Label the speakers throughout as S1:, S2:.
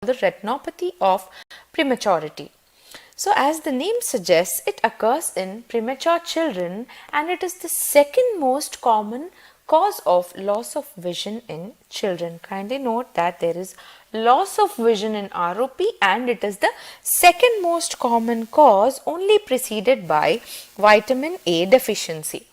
S1: The retinopathy of prematurity. So as the name suggests, it occurs in premature children and it is the second most common cause of loss of vision in children. Kindly note that there is loss of vision in ROP and it is the second most common cause, only preceded by vitamin A deficiency.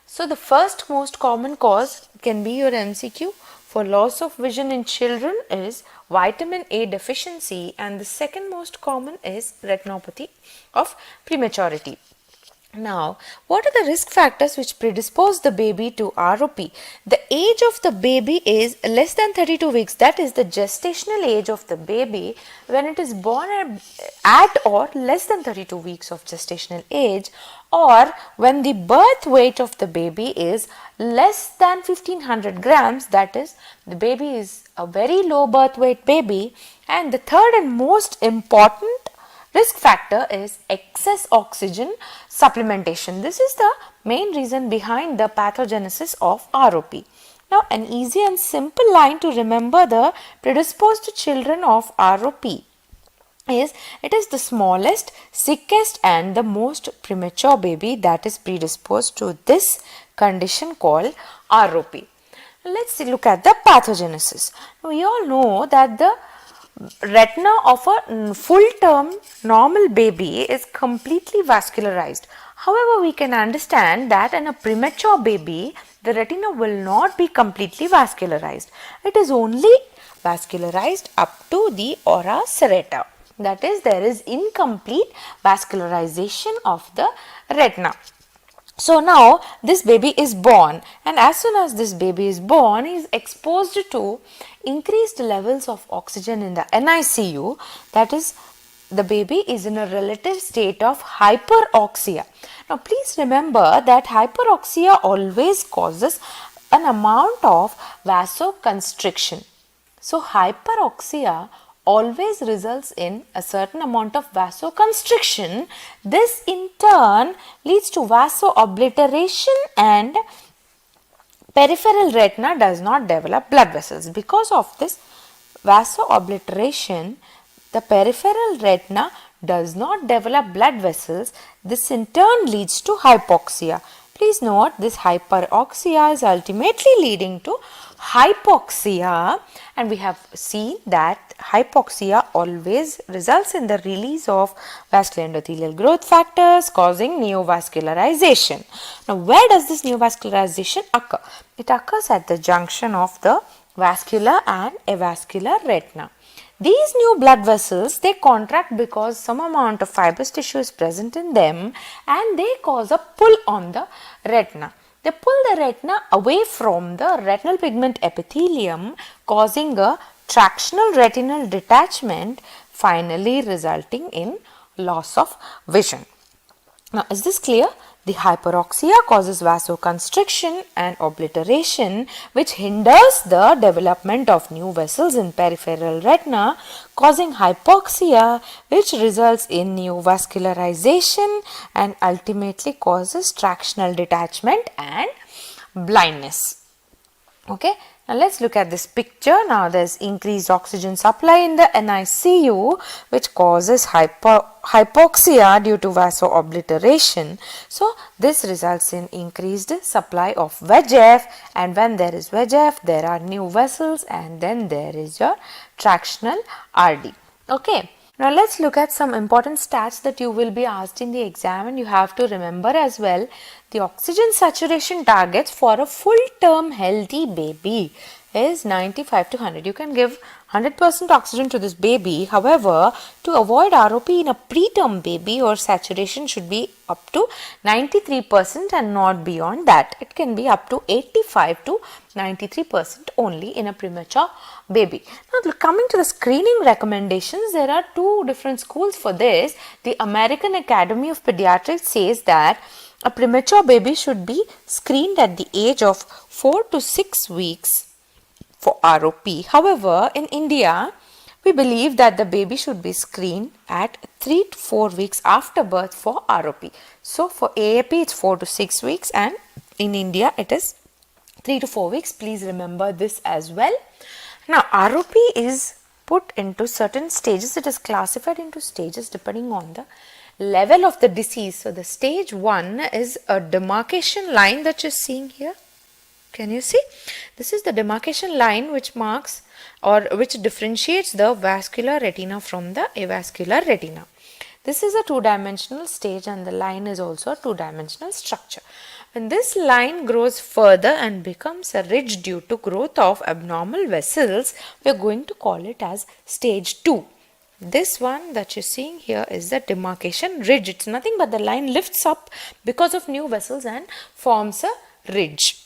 S1: So the first most common cause can be your MCQ for loss of vision in children is vitamin A deficiency, and the second most common is retinopathy of prematurity. Now, what are the risk factors which predispose the baby to ROP? The age of the baby is less than 32 weeks, that is the gestational age of the baby when it is born at or less than 32 weeks of gestational age, or when the birth weight of the baby is less than 1500 grams, that is the baby is a very low birth weight baby. And the third and most important risk factor is excess oxygen supplementation. This is the main reason behind the pathogenesis of ROP. Now, an easy and simple line to remember the predisposed children of ROP is it is the smallest, sickest and the most premature baby that is predisposed to this condition called ROP. Let's look at the pathogenesis. We all know that the retina of a full-term normal baby is completely vascularized. However, we can understand that in a premature baby, the retina will not be completely vascularized. It is only vascularized up to the ora serrata. That is, there is incomplete vascularization of the retina. So now this baby is born, and as soon as this baby is born, he is exposed to increased levels of oxygen in the NICU. That is, the baby is in a relative state of hyperoxia. Now please remember that hyperoxia always causes an amount of vasoconstriction. So hyperoxia always results in a certain amount of vasoconstriction. This in turn leads to vaso obliteration, and peripheral retina does not develop blood vessels. Because of this vaso obliteration, the peripheral retina does not develop blood vessels. This in turn leads to hypoxia. Please note, this hyperoxia is ultimately leading to hypoxia, and we have seen that hypoxia always results in the release of vascular endothelial growth factors causing neovascularization. Now, where does this neovascularization occur? It occurs at the junction of the vascular and avascular retina. These new blood vessels, they contract because some amount of fibrous tissue is present in them and they cause a pull on the retina. They pull the retina away from the retinal pigment epithelium, causing a tractional retinal detachment, finally resulting in loss of vision. Now, is this clear? The hyperoxia causes vasoconstriction and obliteration, which hinders the development of new vessels in peripheral retina, causing hypoxia, which results in neovascularization and ultimately causes tractional detachment and blindness. Okay. Now, let's look at this picture. Now, there is increased oxygen supply in the NICU, which causes hypoxia due to vaso obliteration. So, this results in increased supply of VEGF, and when there is VEGF, there are new vessels, and then there is your tractional RD. Okay. Now, let's look at some important stats that you will be asked in the exam, and you have to remember as well. The oxygen saturation targets for a full-term healthy baby is 95 to 100. You can give 100% oxygen to this baby. However, to avoid ROP in a preterm baby, your saturation should be up to 93% and not beyond that. It can be up to 85 to 93% only in a premature baby. Now, coming to the screening recommendations, there are two different schools for this. The American Academy of Pediatrics says that a premature baby should be screened at the age of 4 to 6 weeks for ROP. However, in India, we believe that the baby should be screened at 3 to 4 weeks after birth for ROP. So, for AAP, it's 4 to 6 weeks, and in India, it is 3 to 4 weeks. Please remember this as well. Now, ROP is put into certain stages. It is classified into stages depending on the level of the disease. So, the stage 1 is a demarcation line that you're seeing here. Can you see? This is the demarcation line which marks or which differentiates the vascular retina from the avascular retina. This is a two-dimensional stage and the line is also a two-dimensional structure. When this line grows further and becomes a ridge due to growth of abnormal vessels, we are going to call it as stage 2. This one that you're seeing here is the demarcation ridge. It's nothing but the line lifts up because of new vessels and forms a ridge.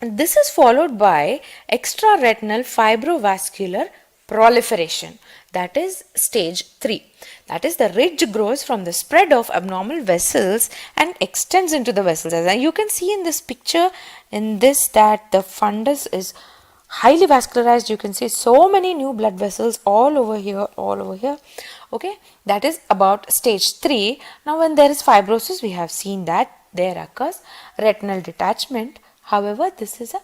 S1: And this is followed by extraretinal fibrovascular proliferation. That is stage 3. That is, the ridge grows from the spread of abnormal vessels and extends into the vessels. As you can see in this picture, in this, that the fundus is highly vascularized. You can see so many new blood vessels all over here, okay. That is about stage 3. Now, when there is fibrosis, we have seen that there occurs retinal detachment. However, this is a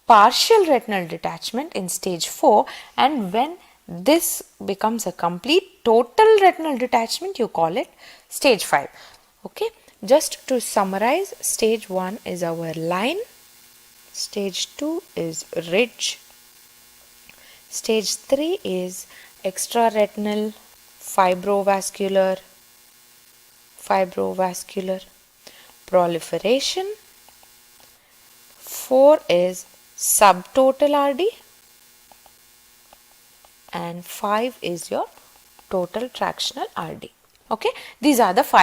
S1: partial retinal detachment in stage 4, and when this becomes a complete total retinal detachment, you call it stage 5. Okay, just to summarize, stage 1 is our line, stage 2 is ridge, stage 3 is extraretinal fibrovascular proliferation, 4 is subtotal RD, and 5 is your total tractional RD. Okay, these are the 5